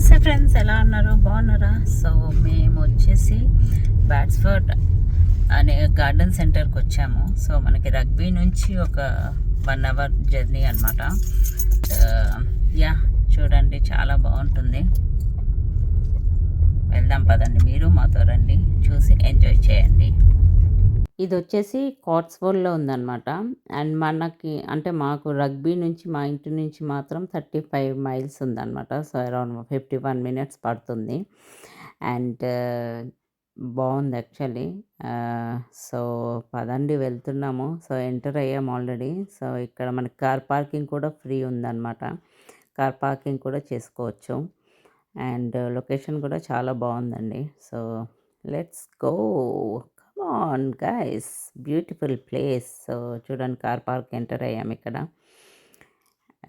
నమస్తే ఫ్రెండ్స్, ఎలా ఉన్నారు? బాగున్నారా? సో మేము వచ్చేసి బ్యాట్స్ఫర్డ్ అనే గార్డెన్ సెంటర్కి వచ్చాము. సో మనకి రగ్బీ నుంచి ఒక 1 అవర్ జర్నీ అనమాట. యా చూడండి, చాలా బాగుంటుంది. వెళ్దాం పదండి, మీరు మాతో రండి, చూసి ఎంజాయ్ చేయండి. ఇది వచ్చేసి కాట్స్వోల్లో ఉందన్నమాట. అండ్ మనకి అంటే మాకు రగ్బీ నుంచి మా ఇంటి నుంచి మాత్రం 35 మైల్స్ ఉందన్నమాట. సో అరౌండ్ 51 మినిట్స్ పడుతుంది. అండ్ బాగుంది యాక్చువల్లీ. సో పదండి వెళ్తున్నాము. సో ఎంటర్ అయ్యాము ఆల్రెడీ. సో ఇక్కడ మనకి కార్ పార్కింగ్ కూడా ఫ్రీ ఉందన్నమాట. కార్ పార్కింగ్ కూడా చేసుకోవచ్చు. అండ్ లొకేషన్ కూడా చాలా బాగుందండి. So let's go. On guys, beautiful place. So చూడండి, కార్ పార్క్ ఎంటర్ అయ్యాము ఇక్కడ.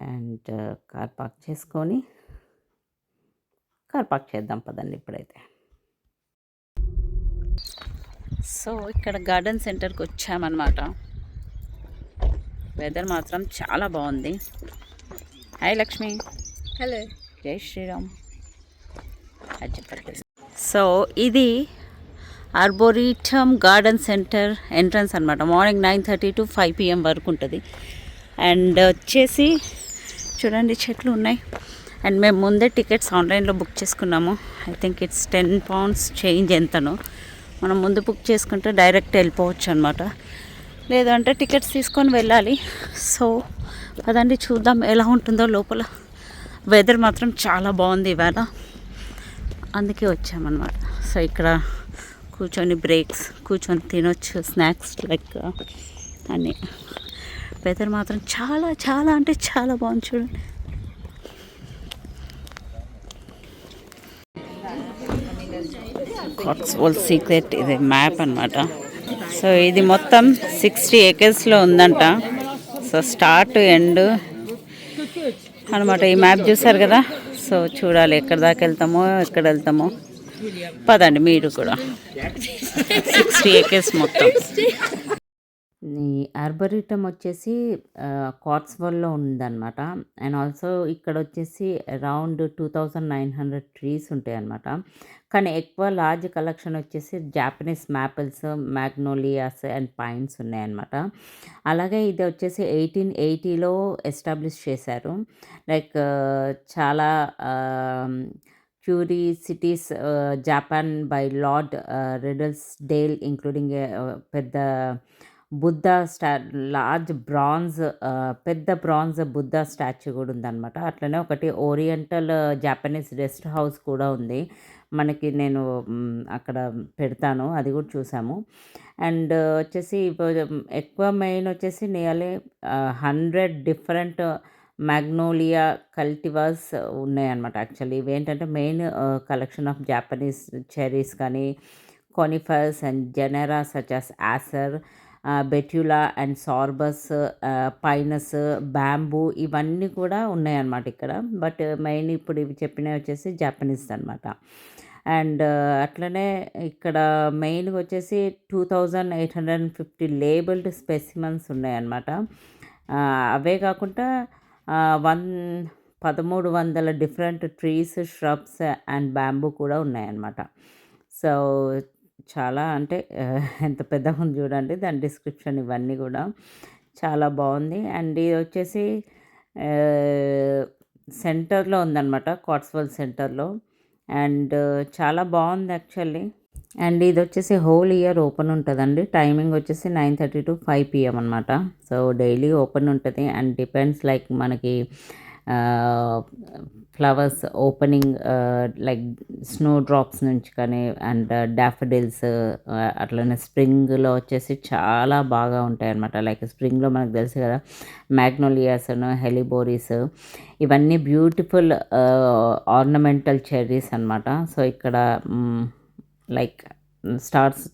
అండ్ కార్ పార్క్ చేసుకొని కార్ పార్క్ చేద్దాం పదండి ఇప్పుడైతే. సో ఇక్కడ గార్డెన్ సెంటర్కి వచ్చామన్నమాట. వెదర్ మాత్రం చాలా బాగుంది. హాయ్ లక్ష్మి. హలో. జై శ్రీరామ్. అది చెప్పట్లేదు. సో ఇది ఆర్బోరిటమ్ గార్డెన్ సెంటర్ ఎంట్రన్స్ అనమాట. మార్నింగ్ 9:30 to 5 PM వరకు ఉంటుంది. అండ్ వచ్చేసి చూడండి, చెట్లు ఉన్నాయి. అండ్ మేము ముందే టికెట్స్ ఆన్లైన్లో బుక్ చేసుకున్నాము. I think it's 10 pounds change ఎంతనో. మనం ముందు బుక్ చేసుకుంటే డైరెక్ట్ వెళ్ళిపోవచ్చు అనమాట. లేదంటే టికెట్స్ తీసుకొని వెళ్ళాలి. సో అదండి, చూద్దాం ఎలా ఉంటుందో లోపల. వెదర్ మాత్రం చాలా బాగుంది ఇవాళ, అందుకే వచ్చామన్నమాట. సో ఇక్కడ కూర్చొని బ్రేక్స్ కూర్చొని తినొచ్చు, స్నాక్స్ లైక్ అని. వెదర్ మాత్రం చాలా చాలా అంటే చాలా బాగుంది. చూడండి, కాట్స్వోల్ సీక్రెట్ ఇది మ్యాప్ అనమాట. సో ఇది మొత్తం 60 acresలో ఉందంట. సో స్టార్ట్ ఎండ్ అనమాట. ఈ మ్యాప్ చూసారు కదా. సో చూడాలి ఎక్కడ దాకా వెళ్తామో, ఎక్కడ వెళ్తామో. పదండి మీరు కూడా. 60 acres మొత్తం. ఈ ఆర్బరిటమ్ వచ్చేసి కాట్స్వోల్లో ఉందన్నమాట. అండ్ ఆల్సో ఇక్కడ వచ్చేసి అరౌండ్ 2900 ట్రీస్ ఉంటాయి అన్నమాట. కానీ ఎక్కువ లార్జ్ కలెక్షన్ వచ్చేసి Japanese maples, magnolias and pines ఉన్నాయన్నమాట. అలాగే ఇది వచ్చేసి 1880లో ఎస్టాబ్లిష్ చేశారు. లైక్ చాలా curiosities Japan by Lord Redesdale, including పెద్ద బుద్ధ లార్జ్ బ్రాంజ్, పెద్ద బ్రాంజ్ బుద్ధ స్టాచ్యూ కూడా ఉందన్నమాట. అట్లనే ఒకటి ఓరియంటల్ జాపనీస్ రెస్ట్ హౌస్ కూడా ఉంది మనకి. నేను అక్కడ పెడతాను, అది కూడా చూసాము. అండ్ వచ్చేసి ఎక్కువ మెయిన్ వచ్చేసి నియర్లీ 100 డిఫరెంట్ మ్యాగ్నోలియా కల్టివర్స్ ఉన్నాయన్నమాట. యాక్చువల్లీ ఇవేంటంటే main collection of Japanese cherries కానీ conifers and genera such as Acer, Betula and Sorbus, Pinus, bamboo, ఇవన్నీ కూడా ఉన్నాయన్నమాట ఇక్కడ. బట్ మెయిన్ ఇప్పుడు ఇవి చెప్పినవి వచ్చేసి జాపనీస్ అనమాట. అండ్ అట్లనే ఇక్కడ మెయిన్గా వచ్చేసి 2850 లేబుల్డ్ స్పెసిమన్స్ ఉన్నాయన్నమాట. అవే కాకుండా 1300 different trees, shrubs and bamboo కూడా ఉన్నాయన్నమాట. సో చాలా అంటే ఎంత పెద్దగా ఉంది చూడండి, దాని డిస్క్రిప్షన్ ఇవన్నీ కూడా చాలా బాగుంది. అండ్ ఇది వచ్చేసి సెంటర్లో ఉందన్నమాట, కాట్స్వోల్ సెంటర్లో. అండ్ చాలా బాగుంది యాక్చువల్లీ. అండ్ ఇది వచ్చేసి హోల్ ఇయర్ ఓపెన్ ఉంటుందండి. టైమింగ్ వచ్చేసి 9:30 to 5 PM అనమాట. సో డైలీ ఓపెన్ ఉంటుంది. అండ్ డిపెండ్స్ లైక్ మనకి flowers opening like snow drops నుంచి కానీ, అండ్ డాఫడిల్స్, అట్లనే స్ప్రింగ్లో వచ్చేసి చాలా బాగా ఉంటాయి అన్నమాట. లైక్ స్ప్రింగ్లో మనకు తెలుసు కదా, మ్యాగ్నోలియాస్, హెలిబోరీస్, ఇవన్నీ బ్యూటిఫుల్ ఆర్నమెంటల్ చెర్రీస్ అనమాట. సో ఇక్కడ లైక్ స్టార్ట్స్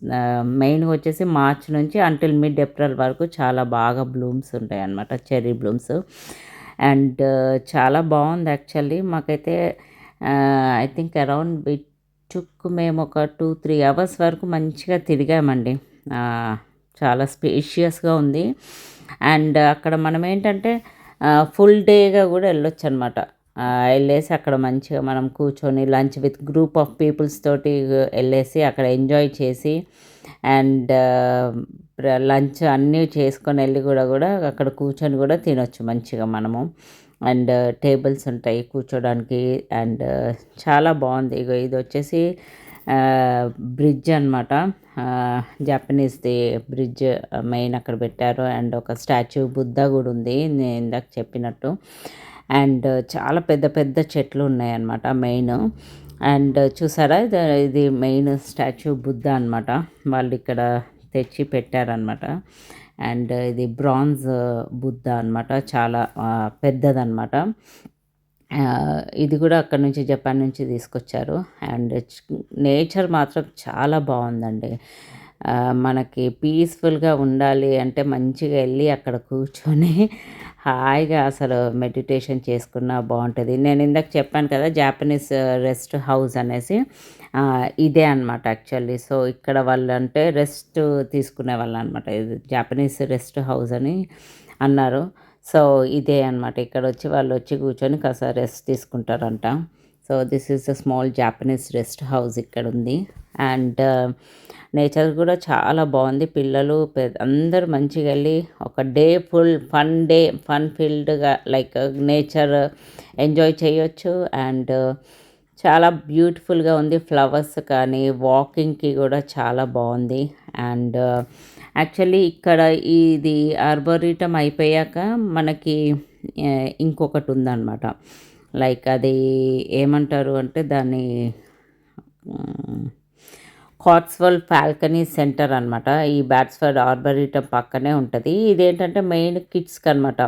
మెయిన్గా వచ్చేసి మార్చ్ నుంచి అంటిల్ మిడ్ ఏప్రిల్ వరకు చాలా బాగా బ్లూమ్స్ ఉంటాయి అన్నమాట, చెర్రీ బ్లూమ్స్. అండ్ చాలా బాగుంది యాక్చువల్లీ. మాకైతే ఐ థింక్ అరౌండ్ మేము ఒక 2-3 hours వరకు మంచిగా తిరిగామండి. చాలా స్పేషియస్గా ఉంది. అండ్ అక్కడ మనం ఏంటంటే ఫుల్ డేగా కూడా వెళ్ళొచ్చు అనమాట. వెళ్ళేసి అక్కడ మంచిగా మనం కూర్చొని lunch with group of peoples తోటి వెళ్ళేసి అక్కడ ఎంజాయ్ చేసి అండ్ లంచ్ అన్నీ చేసుకొని వెళ్ళి కూడా అక్కడ కూర్చొని కూడా తినొచ్చు మంచిగా మనము. అండ్ టేబుల్స్ ఉంటాయి కూర్చోడానికి అండ్ చాలా బాగుంది. ఇగో ఇది వచ్చేసి బ్రిడ్జ్ అనమాట. జపనీస్ది బ్రిడ్జ్ మెయిన్ అక్కడ పెట్టారు అండ్ ఒక స్టాచ్యూ బుద్ధ కూడా ఉంది నేను ఇందాక చెప్పినట్టు. అండ్ చాలా పెద్ద పెద్ద చెట్లు ఉన్నాయన్నమాట మెయిన్. అండ్ చూసారా ఇది మెయిన్ స్టాచ్యూ బుద్ధ అనమాట. వాళ్ళు ఇక్కడ తెచ్చి పెట్టారనమాట. అండ్ ఇది బ్రాంజ్ బుద్ధ అనమాట. చాలా పెద్దదన్నమాట. ఇది కూడా అక్కడ నుంచి జపాన్ నుంచి తీసుకొచ్చారు. అండ్ నేచర్ మాత్రం చాలా బాగుందండి. మనకి పీస్ఫుల్గా ఉండాలి అంటే మంచిగా వెళ్ళి అక్కడ కూర్చొని హాయిగా అసలు మెడిటేషన్ చేసుకున్నా బాగుంటుంది. నేను ఇందాక చెప్పాను కదా జాపనీస్ రెస్ట్ హౌస్ అనేసి, ఇదే అనమాట యాక్చువల్లీ. సో ఇక్కడ వాళ్ళు అంటే రెస్ట్ తీసుకునే వాళ్ళు అనమాట. ఇది జాపనీస్ రెస్ట్ హౌస్ అని అన్నారు. సో ఇదే అనమాట. ఇక్కడ వచ్చి వాళ్ళు వచ్చి కూర్చొని కాస్త రెస్ట్ తీసుకుంటారంట. So this is the small Japanese rest house ఇక్కడ ఉంది. అండ్ నేచర్ కూడా చాలా బాగుంది. పిల్లలు అందరూ మంచిగా వెళ్ళి ఒక డే ఫన్ ఫీల్డ్గా లైక్ నేచర్ ఎంజాయ్ చేయొచ్చు. అండ్ చాలా బ్యూటిఫుల్గా ఉంది. ఫ్లవర్స్ కానీ వాకింగ్కి కూడా చాలా బాగుంది. అండ్ యాక్చువల్లీ ఇక్కడ ఇది ఆర్బోరిటం అయిపోయాక మనకి ఇంకొకటి ఉందన్నమాట. లైక్ అది ఏమంటారు అంటే దాన్ని కాట్స్వల్డ్ ఫాల్కనీ సెంటర్ అనమాట. ఈ బ్యాట్స్ఫర్డ్ ఆర్బరిటం పక్కనే ఉంటుంది. ఇదేంటంటే మెయిన్ కిడ్స్కి అనమాట.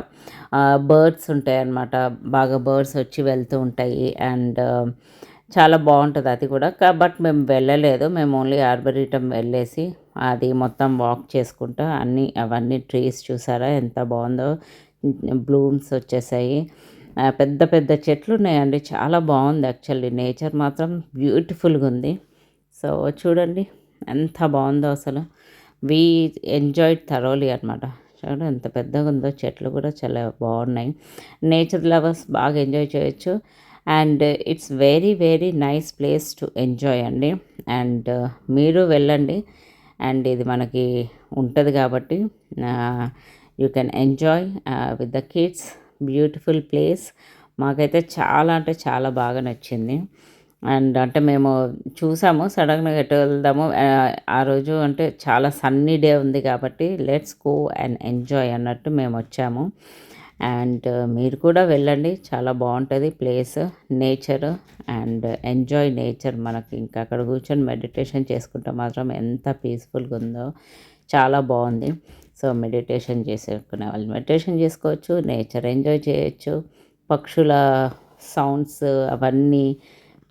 బర్డ్స్ ఉంటాయి అన్నమాట. బాగా బర్డ్స్ వచ్చి వెళ్తూ ఉంటాయి. అండ్ చాలా బాగుంటుంది అది కూడా. బట్ మేము వెళ్ళలేదు. మేము ఓన్లీ ఆర్బరిటం వెళ్ళేసి అది మొత్తం వాక్ చేసుకుంటా అవన్నీ ట్రీస్ చూసారా ఎంత బాగుందో. బ్లూమ్స్ వచ్చేసాయి. పెద్ద పెద్ద చెట్లు ఉన్నాయండి. చాలా బాగుంది యాక్చువల్లీ. నేచర్ మాత్రం బ్యూటిఫుల్గా ఉంది. సో చూడండి ఎంత బాగుందో అసలు. వీ ఎంజాయ్డ్ థరోలీ అనమాట. చూడండి ఎంత పెద్దగా ఉందో. చెట్లు కూడా చాలా బాగున్నాయి. నేచర్ లవర్స్ బాగా ఎంజాయ్ చేయొచ్చు. And it's very very nice place to enjoy అండి. అండ్ మీరు వెళ్ళండి. అండ్ ఇది మనకి ఉంటుంది కాబట్టి you can enjoy with the kids. Beautiful place. మాకైతే చాలా అంటే చాలా బాగా నచ్చింది. అండ్ అంటే మేము చూసాము సడన్గా ఎటు వెళ్దాము ఆ రోజు అంటే చాలా సన్నీ డే ఉంది కాబట్టి లెట్స్ గో అండ్ ఎంజాయ్ అన్నట్టు మేము వచ్చాము. అండ్ మీరు కూడా వెళ్ళండి. చాలా బాగుంటుంది place. Nature and enjoy nature. మనకి ఇంకా అక్కడ కూర్చొని మెడిటేషన్ చేసుకుంటే మాత్రం ఎంత పీస్ఫుల్గా ఉందో. చాలా బాగుంది. సో మెడిటేషన్ చేసుకునే వాళ్ళు మెడిటేషన్ చేసుకోవచ్చు. నేచర్ ఎంజాయ్ చేయొచ్చు. పక్షుల సౌండ్స్ అవన్నీ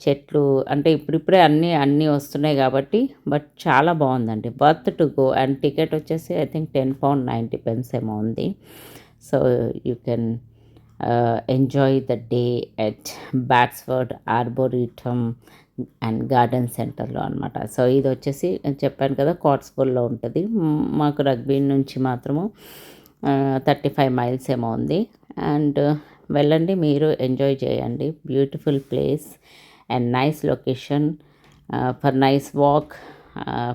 చెట్లు అంటే ఇప్పుడిప్పుడే అన్నీ వస్తున్నాయి కాబట్టి. బట్ చాలా బాగుందండి. Worth to go. And ticket వచ్చేసి ఐ థింక్ £10 ఏమో ఉంది. So you can enjoy the day at Batsford Arboretum and garden సెంటర్లో అనమాట. సో ఇది వచ్చేసి చెప్పాను కదా కాట్స్వోల్లో ఉంటుంది. మాకు రగ్బీ నుంచి మాత్రము 35 మైల్స్ ఏమో ఉంది. అండ్ వెళ్ళండి మీరు ఎంజాయ్ చేయండి. Beautiful place and nice location for nice walk,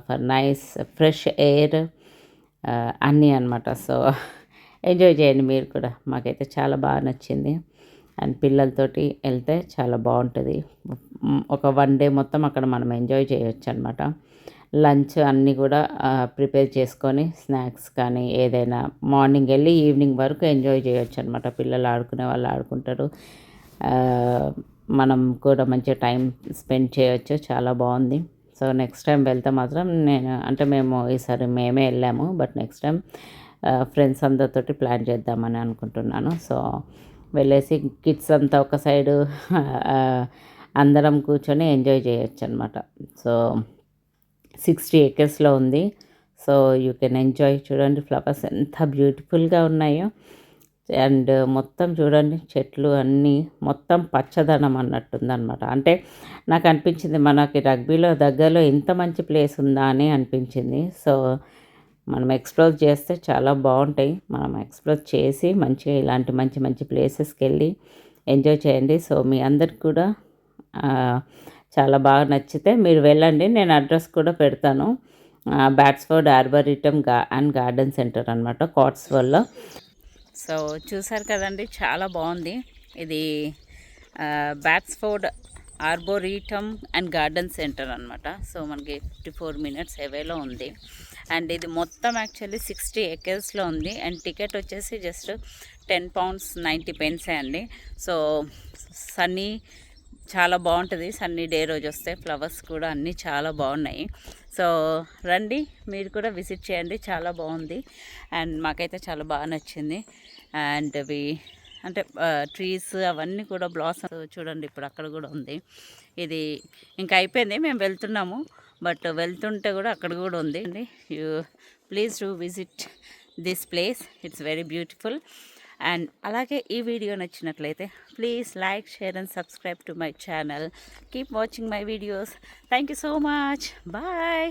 for nice fresh air అన్నీ అనమాట. సో ఎంజాయ్ చేయండి మీరు కూడా. మాకైతే చాలా బాగా నచ్చింది. అండ్ పిల్లలతోటి వెళ్తే చాలా బాగుంటుంది. ఒక 1 డే మొత్తం అక్కడ మనం ఎంజాయ్ చేయొచ్చు అనమాట. లంచ్ అన్నీ కూడా ప్రిపేర్ చేసుకొని స్నాక్స్ కానీ ఏదైనా మార్నింగ్ వెళ్ళి ఈవినింగ్ వరకు ఎంజాయ్ చేయొచ్చు అనమాట. పిల్లలు ఆడుకునే వాళ్ళు ఆడుకుంటారు. మనం కూడా మంచిగా టైం స్పెండ్ చేయొచ్చు. చాలా బాగుంది. సో నెక్స్ట్ టైం వెళ్తే మాత్రం మేము ఈసారి మేమే వెళ్ళాము. బట్ నెక్స్ట్ టైం ఫ్రెండ్స్ అందరితోటి ప్లాన్ చేద్దామని అనుకుంటున్నాను. సో వెళ్ళేసి కిడ్స్ అంతా ఒక సైడు అందరం కూర్చొని ఎంజాయ్ చేయొచ్చు అనమాట. సో 60 ఏకర్స్లో ఉంది. So you can enjoy. చూడండి ఫ్లవర్స్ ఎంత బ్యూటిఫుల్గా ఉన్నాయో. అండ్ మొత్తం చూడండి చెట్లు అన్నీ మొత్తం పచ్చదనం అన్నట్టుందనమాట. అంటే నాకు అనిపించింది మనకి రగ్బీలో దగ్గరలో ఇంత మంచి ప్లేస్ ఉందా అని అనిపించింది. సో మనం ఎక్స్ప్లోర్ చేస్తే చాలా బాగుంటాయి. మనం ఎక్స్ప్లోర్ చేసి మంచిగా ఇలాంటి మంచి మంచి ప్లేసెస్కి వెళ్ళి ఎంజాయ్ చేయండి. సో మీ అందరికి కూడా చాలా బాగా నచ్చితే మీరు వెళ్ళండి. నేను అడ్రస్ కూడా పెడతాను. బ్యాట్స్ఫోర్డ్ ఆర్బరిటమ్ అండ్ గార్డెన్ సెంటర్ అనమాట, కాట్స్వెల్లో. సో చూసారు కదండి, చాలా బాగుంది. ఇది బ్యాట్స్ఫోర్డ్ ఆర్బోరిటమ్ అండ్ గార్డెన్ సెంటర్ అనమాట. సో మనకి 54 మినిట్స్ అవేలో ఉంది. అండ్ ఇది మొత్తం యాక్చువల్లీ 60 ఎకర్స్లో ఉంది. అండ్ టికెట్ వచ్చేసి జస్ట్ £10.90 అండి. సో సన్నీ చాలా బాగుంటుంది. సన్నీ డే రోజు వస్తే ఫ్లవర్స్ కూడా అన్నీ చాలా బాగున్నాయి. సో రండి, మీరు కూడా విజిట్ చేయండి, చాలా బాగుంది. అండ్ మాకైతే చాలా బాగా నచ్చింది. అండ్ అవి అంటే ట్రీస్ అవన్నీ కూడా బ్లాసమ్ చూడండి, ఇప్పుడు అక్కడ కూడా ఉంది. ఇది ఇంకా అయిపోయింది, మేము వెళ్తున్నాము. బట్ వెళ్తుంటే కూడా అక్కడ కూడా ఉంది. You please to visit this place, it's very beautiful. And అలాగే ఈ వీడియో నచ్చినట్లయితే please like, share and subscribe to my channel. Keep watching my videos. Thank you so much. Bye.